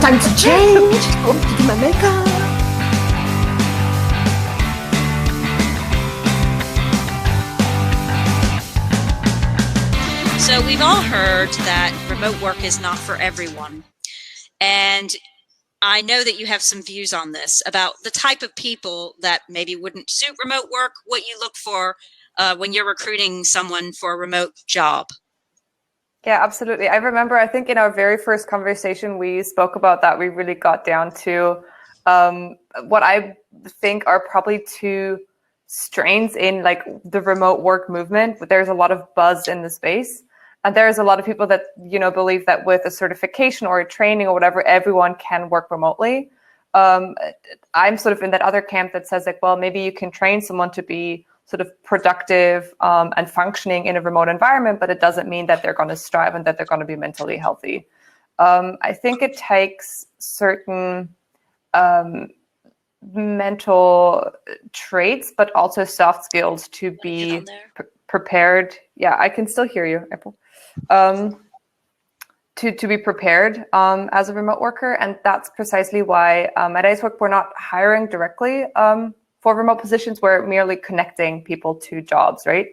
Time to change. To do my makeup. So we've all heard that remote work is not for everyone. And I know that you have some views on this about the type of people that maybe wouldn't suit remote work, what you look for when you're recruiting someone for a remote job. Yeah, absolutely. I remember, I think in our very first conversation, we spoke about that. We really got down to what I think are probably two strains in like the remote work movement. But there's a lot of buzz in the space. And there's a lot of people that, believe that with a certification or a training or whatever, everyone can work remotely. I'm sort of in that other camp that says like, well, maybe you can train someone to be sort of productive and functioning in a remote environment, but it doesn't mean that they're going to strive and that they're going to be mentally healthy. I think it takes certain mental traits, but also soft skills to be prepared. Yeah, I can still hear you, April. To be prepared as a remote worker. And that's precisely why at Acework, we're not hiring directly for remote positions. We're merely connecting people to jobs, right?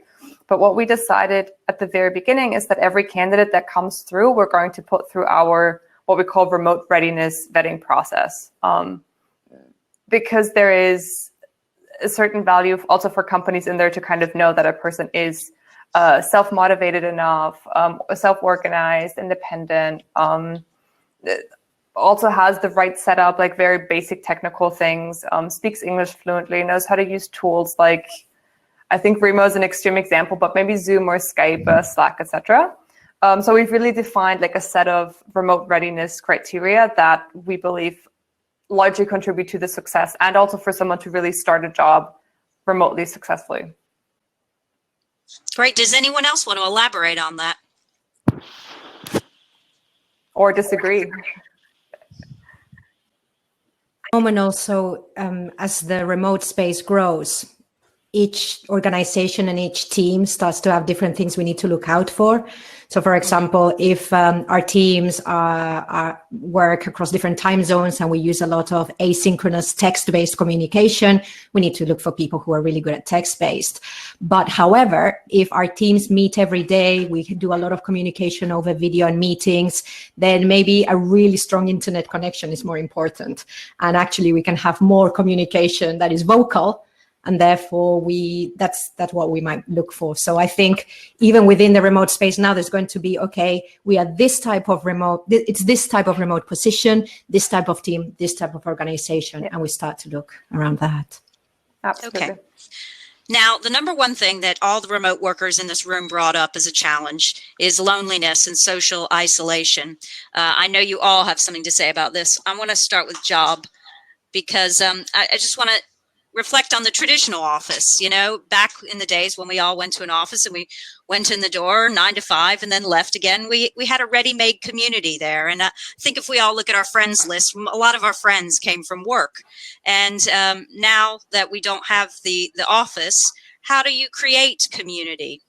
But what we decided at the very beginning is that every candidate that comes through, we're going to put through our what we call remote readiness vetting process. Because there is a certain value also for companies in there to kind of know that a person is self-motivated enough, self-organized, independent, also has the right setup, like very basic technical things, speaks English fluently, knows how to use tools like, I think Remo is an extreme example, but maybe Zoom or Skype, Slack, etc. So we've really defined like a set of remote readiness criteria that we believe largely contribute to the success and also for someone to really start a job remotely successfully. Great. Does anyone else want to elaborate on that? Or disagree? And also, as the remote space grows, each organization and each team starts to have different things we need to look out for. So, for example, if our teams work across different time zones and we use a lot of asynchronous text-based communication, we need to look for people who are really good at text-based. But however, if our teams meet every day, we can do a lot of communication over video and meetings, then maybe a really strong internet connection is more important. And actually, we can have more communication that is vocal. And therefore, that's what we might look for. So I think even within the remote space now, there's going to be, okay, we are this type of remote, it's this type of remote position, this type of team, this type of organization, and we start to look around that. Absolutely. Okay. Now, the number one thing that all the remote workers in this room brought up as a challenge is loneliness and social isolation. I know you all have something to say about this. I want to start with Job because I just want to reflect on the traditional office, back in the days when we all went to an office and we went in the door 9 to 5 and then left again. We had a ready-made community there. And I think if we all look at our friends list, a lot of our friends came from work. And now that we don't have the office, how do you create community?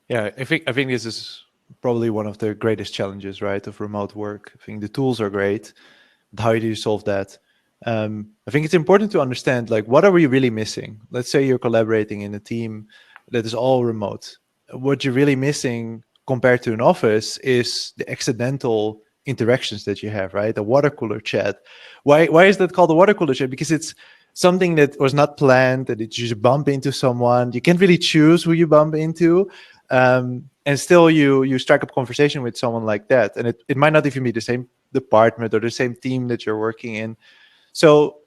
Yeah, I think this is probably one of the greatest challenges, right, of remote work. I think the tools are great, but how do you solve that? I think it's important to understand, like, what are we really missing? Let's say you're collaborating in a team that is all remote. What you're really missing compared to an office is the accidental interactions that you have, right? The water cooler chat. Why is that called a water cooler chat? Because it's something that was not planned, that you just bump into someone. You can't really choose who you bump into. And still you strike up conversation with someone like that. And it might not even be the same department or the same team that you're working in. So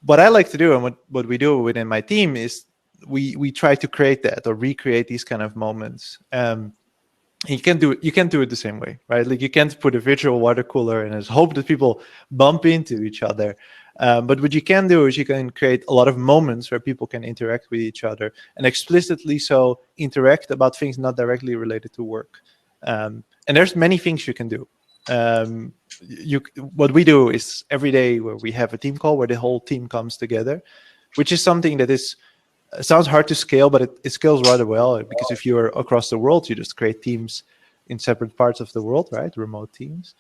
what I like to do and what we do within my team is we try to create that or recreate these kind of moments. You can't do it the same way, right? Like, you can't put a virtual water cooler and just hope that people bump into each other. But what you can do is you can create a lot of moments where people can interact with each other and explicitly so interact about things not directly related to work. And there's many things you can do. What we do is every day where we have a team call where the whole team comes together, which is something that sounds hard to scale, but it scales rather well, because if you're across the world, you just create teams in separate parts of the world, right? Remote teams.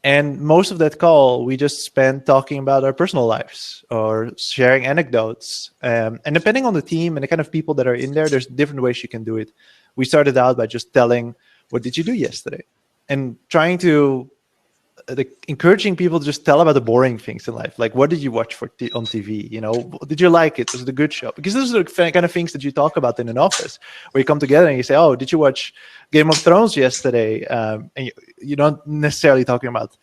And most of that call, we just spent talking about our personal lives or sharing anecdotes. And depending on the team and the kind of people that are in there, there's different ways you can do it. We started out by just telling, what did you do yesterday? And trying to encouraging people to just tell about the boring things in life. Like, what did you watch on TV? You know, did you like it? Was it a good show? Because those are the kind of things that you talk about in an office, where you come together and you say, oh, did you watch Game of Thrones yesterday? And you're not necessarily talking about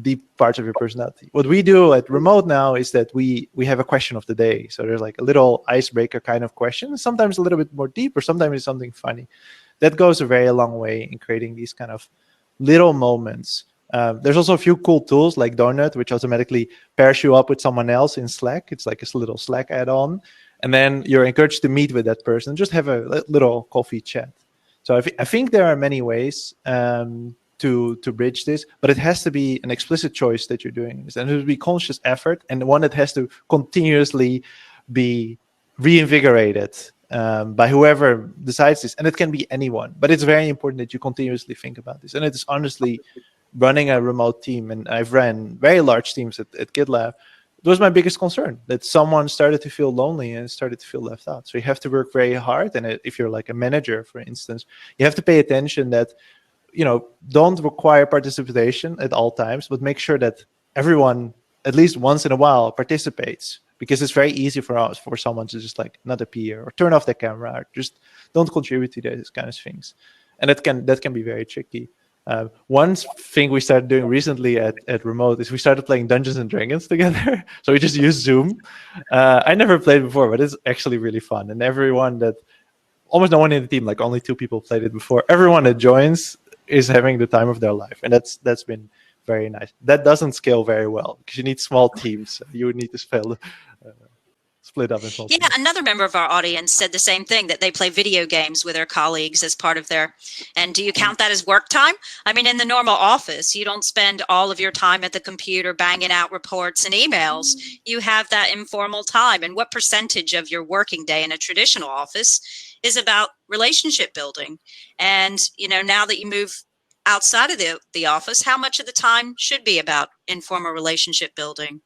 deep parts of your personality. What we do at Remote now is that we have a question of the day. So there's like a little icebreaker kind of question, sometimes a little bit more deep, or sometimes it's something funny. That goes a very long way in creating these kind of little moments. There's also a few cool tools like Donut, which automatically pairs you up with someone else in Slack. It's like a little Slack add-on. And then you're encouraged to meet with that person, just have a little coffee chat. So I think there are many ways to bridge this, but it has to be an explicit choice that you're doing this. And it will be conscious effort, and one that has to continuously be reinvigorated by whoever decides this. And it can be anyone, but it's very important that you continuously think about this. And it's honestly running a remote team, and I've ran very large teams at GitLab. It was my biggest concern, that someone started to feel lonely and started to feel left out. So you have to work very hard. And if you're like a manager, for instance, you have to pay attention that, you know, don't require participation at all times, but make sure that everyone, at least once in a while, participates. Because it's very easy for someone to just like not appear or turn off the camera, or just don't contribute to these kind of things. And that can be very tricky. One thing we started doing recently at Remote is we started playing Dungeons and Dragons together. So we just use Zoom. I never played before, but it's actually really fun. And almost no one in the team, like only 2 people played it before. Everyone that joins is having the time of their life. And that's been very nice. That doesn't scale very well because you need small teams. You would need to split up in small teams. Another member of our audience said the same thing, that they play video games with their colleagues as part of their, and do you count that as work time? I mean, in the normal office, you don't spend all of your time at the computer banging out reports and emails. You have that informal time. And what percentage of your working day in a traditional office is about relationship building? And, you know, now that you move outside of the office, how much of the time should be about informal relationship building,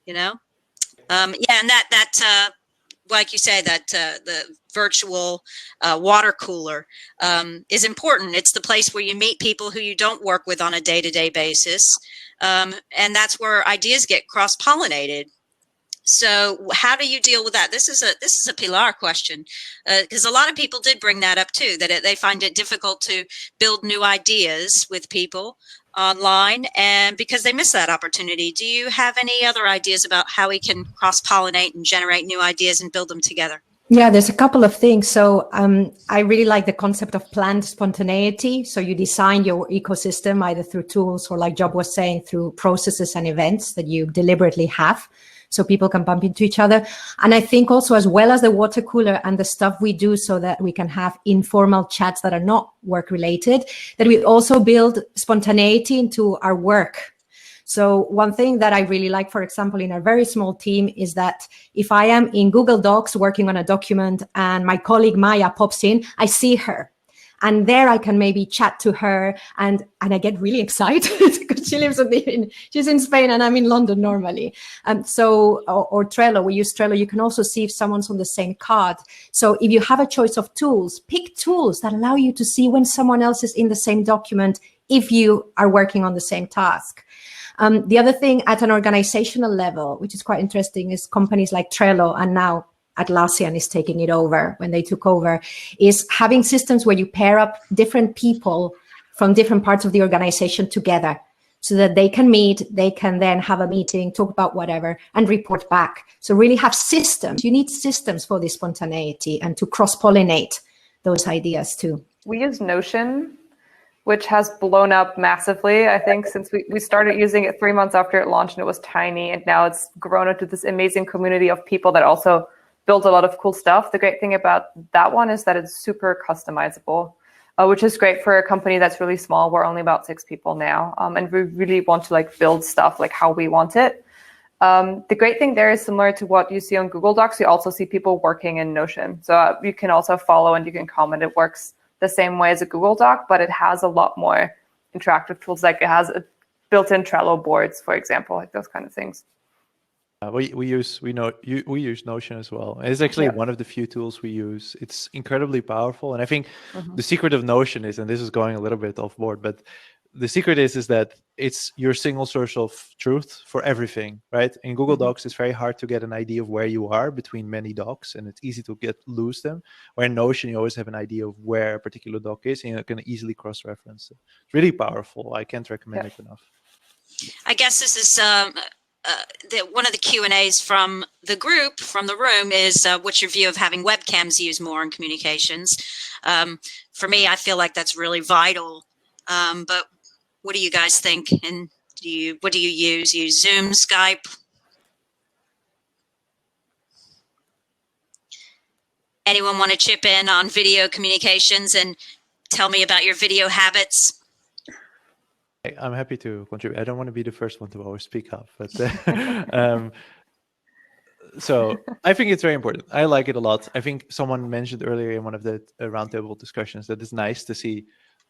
you know? And that like you say, that the virtual water cooler is important. It's the place where you meet people who you don't work with on a day-to-day basis. And that's where ideas get cross-pollinated. So how do you deal with that? This is a Pilar question, because a lot of people did bring that up too, that they find it difficult to build new ideas with people online, and because they miss that opportunity. Do you have any other ideas about how we can cross-pollinate and generate new ideas and build them together? Yeah, there's a couple of things. So I really like the concept of planned spontaneity. So you design your ecosystem either through tools or, like Job was saying, through processes and events that you deliberately have, so people can bump into each other. And I think also, as well as the water cooler and the stuff we do so that we can have informal chats that are not work related, that we also build spontaneity into our work. So one thing that I really like, for example, in a very small team, is that if I am in Google Docs working on a document and my colleague Maya pops in, I see her. And there I can maybe chat to her, and I get really excited because she lives she's in Spain and I'm in London normally. Or Trello, we use Trello. You can also see if someone's on the same card. So if you have a choice of tools, pick tools that allow you to see when someone else is in the same document if you are working on the same task. The other thing at an organizational level, which is quite interesting, is companies like Trello, and now Atlassian is taking it over when they took over, is having systems where you pair up different people from different parts of the organization together so that they can meet, they can then have a meeting, talk about whatever, and report back. So really have systems. You need systems for this spontaneity and to cross-pollinate those ideas too. We use Notion, which has blown up massively. I think since we started using it 3 months after it launched, and it was tiny, and now it's grown into this amazing community of people that also build a lot of cool stuff. The great thing about that one is that it's super customizable, which is great for a company that's really small. We're only about 6 people now, and we really want to like build stuff like how we want it. The great thing there is similar to what you see on Google Docs. You also see people working in Notion. So you can also follow and you can comment. It works the same way as a Google Doc, but it has a lot more interactive tools. Like it has a built-in Trello boards, for example, like those kind of things. We use Notion as well. It's actually one of the few tools we use. It's incredibly powerful, and I think the secret of Notion is, and this is going a little bit off board, but the secret is that it's your single source of truth for everything, right? In Google Docs, it's very hard to get an idea of where you are between many docs, and it's easy to lose them. Where in Notion, you always have an idea of where a particular doc is, and you can easily cross-reference it. It's really powerful. I can't recommend it enough. I guess this is one of the Q&As from the group, from the room, is what's your view of having webcams used more in communications? For me, I feel like that's really vital. But what do you guys think? And what do you use? Use Zoom, Skype? Anyone want to chip in on video communications and tell me about your video habits? I'm happy to contribute. I don't want to be the first one to always speak up, but so I think it's very important. I like it a lot. I think someone mentioned earlier in one of the roundtable discussions that it's nice to see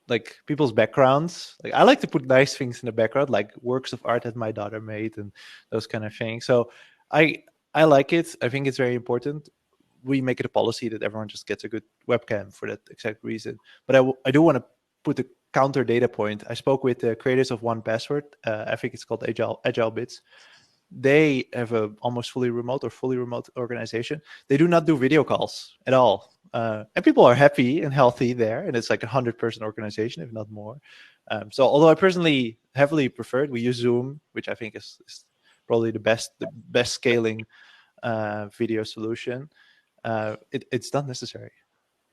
like people's backgrounds. Like I like to put nice things in the background, like works of art that my daughter made and those kind of things. So I like it. I think it's very important. We make it a policy that everyone just gets a good webcam for that exact reason. But I do want to put a counter data point. I spoke with the creators of 1Password. I think it's called Agile Bits. They have a almost fully remote organization. They do not do video calls at all. And people are happy and healthy there. And it's like a 100-person organization, if not more. So although I personally heavily preferred, we use Zoom, which I think is probably the best scaling video solution. It's not necessary,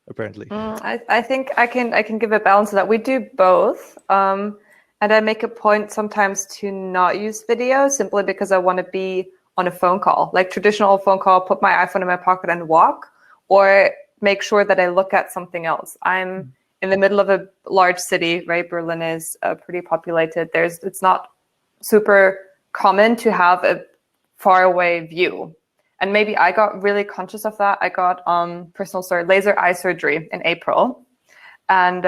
apparently. I think I can give a balance to that. We do both. And I make a point sometimes to not use video simply because I want to be on a phone call, like traditional phone call, put my iPhone in my pocket and walk, or make sure that I look at something else. I'm in the middle of a large city, right? Berlin is pretty populated. It's not super common to have a faraway view. And maybe I got really conscious of that. I got laser eye surgery in April. And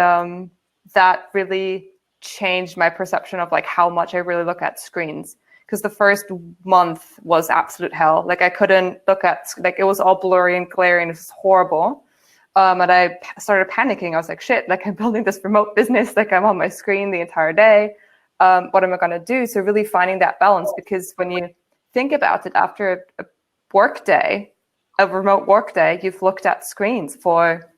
that really changed my perception of like how much I really look at screens. Because the first month was absolute hell. Like I couldn't look at, like it was all blurry and glaring. It was horrible. And I started panicking. I was like, shit, like I'm building this remote business. Like I'm on my screen the entire day. What am I going to do? So really finding that balance, because when you think about it, after a remote work day, you've looked at screens for,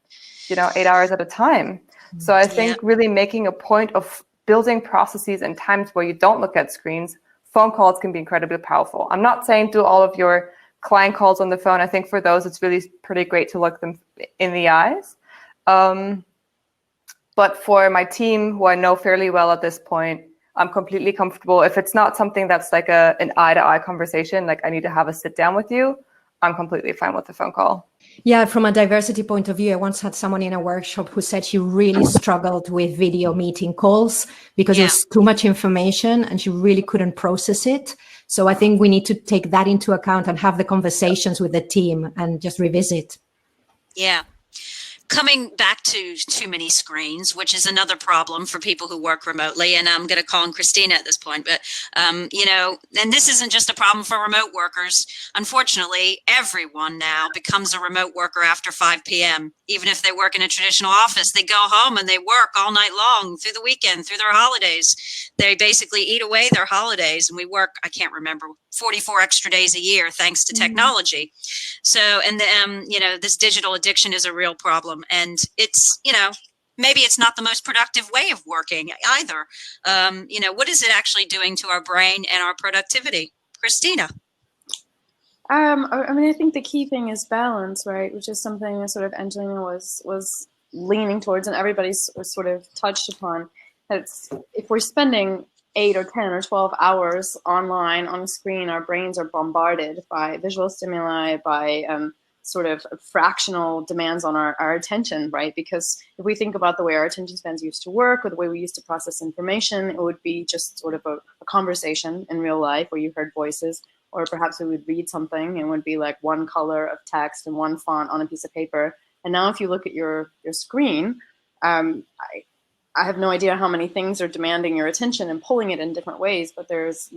8 hours at a time. So I think really making a point of building processes and times where you don't look at screens. Phone calls can be incredibly powerful. I'm not saying do all of your client calls on the phone. I think for those, it's really pretty great to look them in the eyes. But for my team, who I know fairly well at this point, I'm completely comfortable. If it's not something that's like an eye-to-eye conversation, like I need to have a sit down with you, I'm completely fine with the phone call. Yeah, from a diversity point of view, I once had someone in a workshop who said she really struggled with video meeting calls because it was too much information and she really couldn't process it. So I think we need to take that into account and have the conversations with the team and just revisit. Yeah. Coming back to too many screens, which is another problem for people who work remotely. And I'm going to call on Kristina at this point. But, and this isn't just a problem for remote workers. Unfortunately, everyone now becomes a remote worker after 5 p.m. Even if they work in a traditional office, they go home and they work all night long through the weekend, through their holidays. They basically eat away their holidays. And we work, I can't remember, 44 extra days a year, thanks to technology. So, and this digital addiction is a real problem. And it's, maybe it's not the most productive way of working either. What is it actually doing to our brain and our productivity? Kristina. I think the key thing is balance, right? Which is something that sort of Angelina was leaning towards, and everybody's sort of touched upon. It's if we're spending 8 or 10 or 12 hours online on a screen, our brains are bombarded by visual stimuli, by sort of fractional demands on our attention, right? Because if we think about the way our attention spans used to work or the way we used to process information, it would be just sort of a conversation in real life where you heard voices, or perhaps we would read something and it would be like one color of text and one font on a piece of paper. And now if you look at your screen, I have no idea how many things are demanding your attention and pulling it in different ways, but there's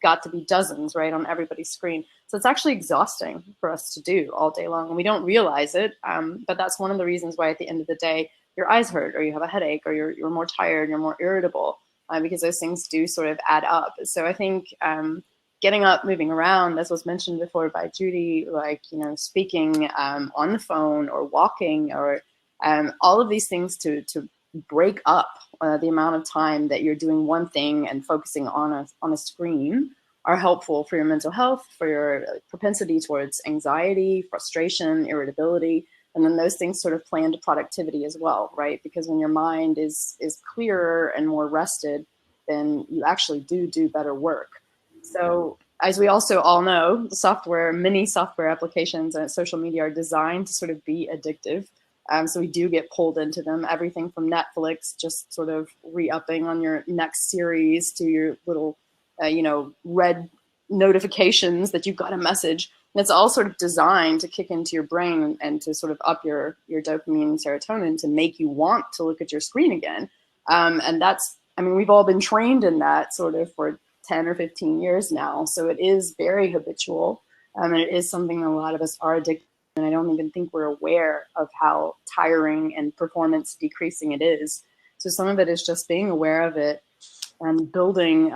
got to be dozens, right, on everybody's screen. So it's actually exhausting for us to do all day long, and we don't realize it. But that's one of the reasons why at the end of the day, your eyes hurt, or you have a headache, or you're more tired, you're more irritable, because those things do sort of add up. So I think getting up, moving around, as was mentioned before by Judy, like, speaking on the phone or walking, or all of these things to break up the amount of time that you're doing one thing and focusing on a screen are helpful for your mental health, for your propensity towards anxiety, frustration, irritability. And then those things sort of play into productivity as well, right? Because when your mind is clearer and more rested, then you actually do better work. So as we also all know, many software applications and social media are designed to sort of be addictive. So we do get pulled into them. Everything from Netflix, just sort of re-upping on your next series, to your little, red notifications that you've got a message. And it's all sort of designed to kick into your brain and to sort of up your dopamine and serotonin to make you want to look at your screen again. And we've all been trained in that sort of for 10 or 15 years now. So it is very habitual. And it is something that a lot of us are addicted. And I don't even think we're aware of how tiring and performance decreasing it is. So some of it is just being aware of it and building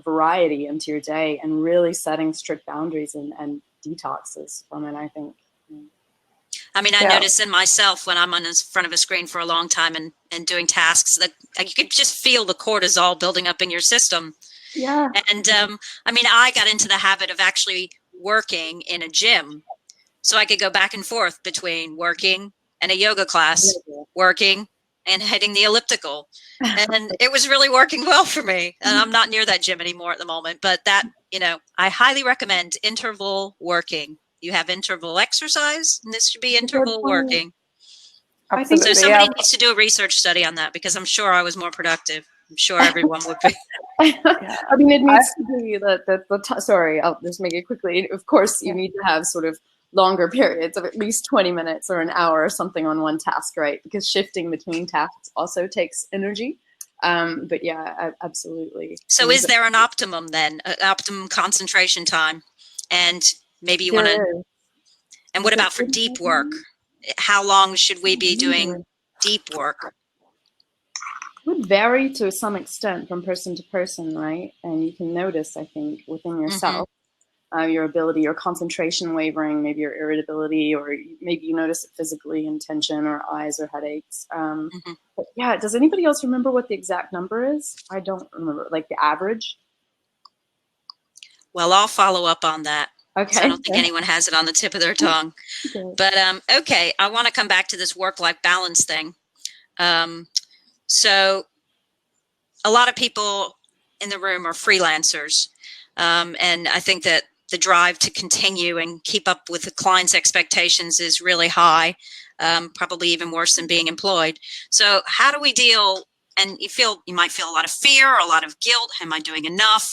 variety into your day and really setting strict boundaries and detoxes from it, I think. I mean, I notice in myself when I'm on the front of a screen for a long time and doing tasks that you could just feel the cortisol building up in your system. Yeah. And I got into the habit of actually working in a gym. So I could go back and forth between working and a yoga class, working and hitting the elliptical. And it was really working well for me. And I'm not near that gym anymore at the moment. But that, I highly recommend interval working. You have interval exercise, and this should be interval working. Absolutely, so somebody needs to do a research study on that, because I'm sure I was more productive. I'm sure everyone would be. I mean, it needs to be sorry, I'll just make it quickly. Of course, you need to have sort of longer periods of at least 20 minutes or an hour or something on one task, right? Because shifting between tasks also takes energy. But yeah, absolutely. So is there an optimum then, an optimum concentration time? And maybe you want to, and what about for deep work? How long should we be doing deep work? It would vary to some extent from person to person, right? And you can notice, I think, within yourself, your ability, your concentration wavering, maybe your irritability, or maybe you notice it physically in tension or eyes or headaches. But yeah, does anybody else remember what the exact number is? I don't remember, like the average. Well, I'll follow up on that. Okay. So I don't think anyone has it on the tip of their tongue. But okay, I want to come back to this work-life balance thing. So a lot of people in the room are freelancers. And I think that the drive to continue and keep up with the client's expectations is really high, probably even worse than being employed. So how do we deal? And you might feel a lot of fear, a lot of guilt. Am I doing enough?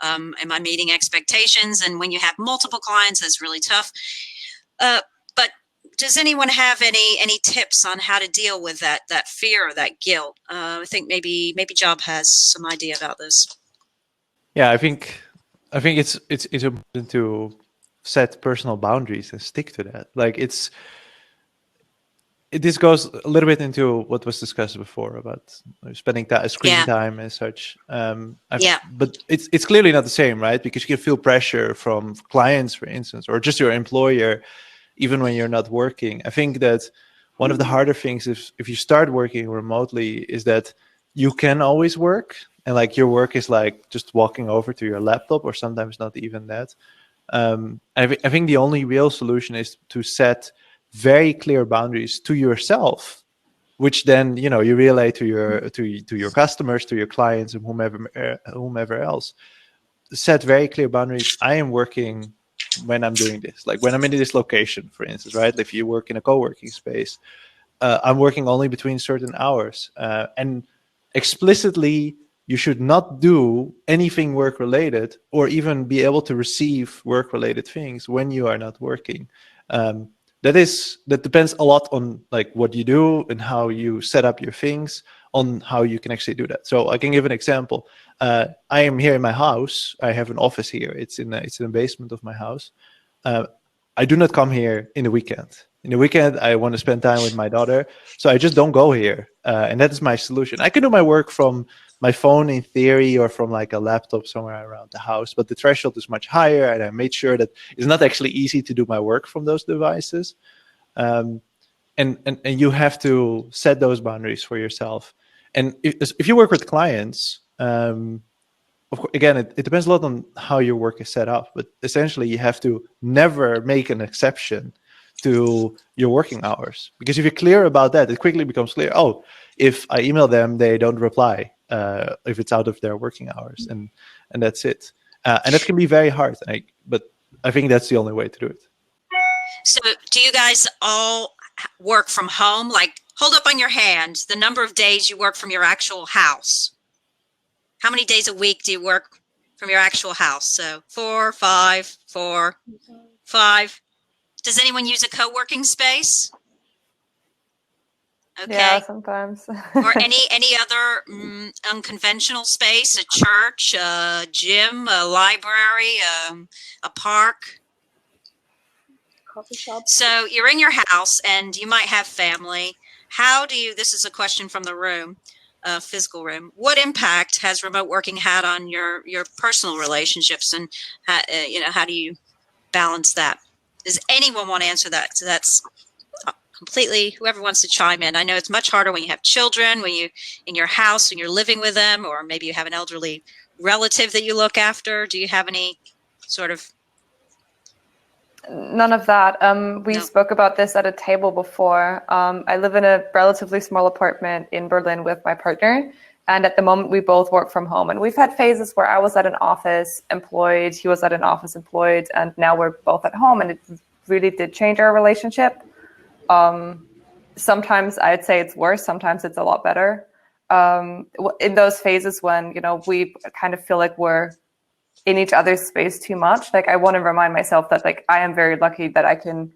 Am I meeting expectations? And when you have multiple clients, that's really tough. But does anyone have any tips on how to deal with that fear or that guilt? I think maybe Job has some idea about this. Yeah, I think it's important to set personal boundaries and stick to that. Like this goes a little bit into what was discussed before about spending screen time and such. But it's clearly not the same, right? Because you can feel pressure from clients, for instance, or just your employer, even when you're not working. I think that one of the harder things if you start working remotely is that you can always work. And like your work is like just walking over to your laptop, or sometimes not even that. I think the only real solution is to set very clear boundaries to yourself, which then you relay to your customers, to your clients, and whomever else. Set very clear boundaries. I am working when I'm doing this, like when I'm in this location, for instance, right? If you work in a co-working space, I'm working only between certain hours, and explicitly. You should not do anything work-related, or even be able to receive work-related things when you are not working. that depends a lot on like what you do and how you set up your things, on how you can actually do that. So I can give an example. I am here in my house. I have an office here. It's in the basement of my house. I do not come here in the weekend. In the weekend, I want to spend time with my daughter, so I just don't go here. And that is my solution. I can do my work from my phone in theory, or from like a laptop somewhere around the house, but the threshold is much higher, and I made sure that it's not actually easy to do my work from those devices. And you have to set those boundaries for yourself. And if you work with clients, of course, again, it depends a lot on how your work is set up, but essentially you have to never make an exception to your working hours. Because if you're clear about that, it quickly becomes clear, oh, if I email them, they don't reply if it's out of their working hours, and that's it. And that can be very hard, but I think that's the only way to do it. So do you guys all work from home? Like, hold up on your hand the number of days you work from your actual house. How many days a week do you work from your actual house? So 4, 5, 4, 5. Does anyone use a co-working space? Okay. Yeah, sometimes. Or any other unconventional space, a church, a gym, a library, a park? Coffee shop. So you're in your house and you might have family. How do you, this is a question from the room, physical room. What impact has remote working had on your personal relationships, and how do you balance that? Does anyone want to answer that? So that's completely whoever wants to chime in. I know it's much harder when you have children, when you in your house, when you're living with them, or maybe you have an elderly relative that you look after. Do you have any sort of? None of that. We No. spoke about this at a table before. I live in a relatively small apartment in Berlin with my partner. And at the moment, we both work from home. And we've had phases where I was at an office employed, he was at an office employed, and now we're both at home. And it really did change our relationship. Sometimes I'd say it's worse. Sometimes it's a lot better. In those phases when, we kind of feel like we're in each other's space too much. Like, I want to remind myself that, like, I am very lucky that I can,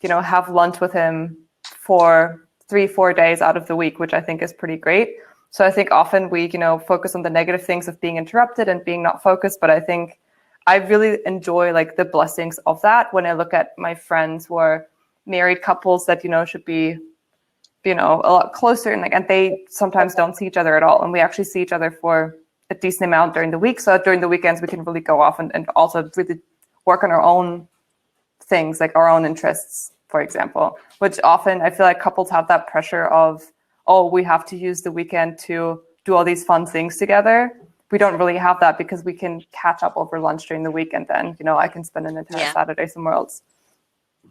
have lunch with him for 3-4 days out of the week, which I think is pretty great. So I think often we, focus on the negative things of being interrupted and being not focused. But I think I really enjoy like the blessings of that when I look at my friends who are married couples that, should be, a lot closer, and they sometimes don't see each other at all. And we actually see each other for a decent amount during the week. So during the weekends, we can really go off and also really work on our own things, like our own interests, for example, which often I feel like couples have that pressure of, oh, we have to use the weekend to do all these fun things together. We don't really have that because we can catch up over lunch during the week, and then, I can spend an entire Saturday somewhere else.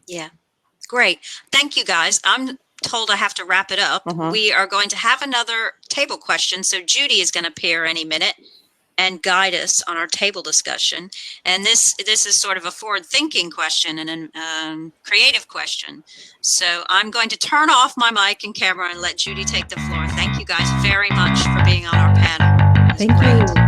Yeah, great. Thank you, guys. I'm told I have to wrap it up. We are going to have another table question. So Judy is going to appear any minute and guide us on our table discussion. And this is sort of a forward-thinking question and a creative question. So I'm going to turn off my mic and camera and let Judy take the floor. Thank you guys very much for being on our panel. Thank you.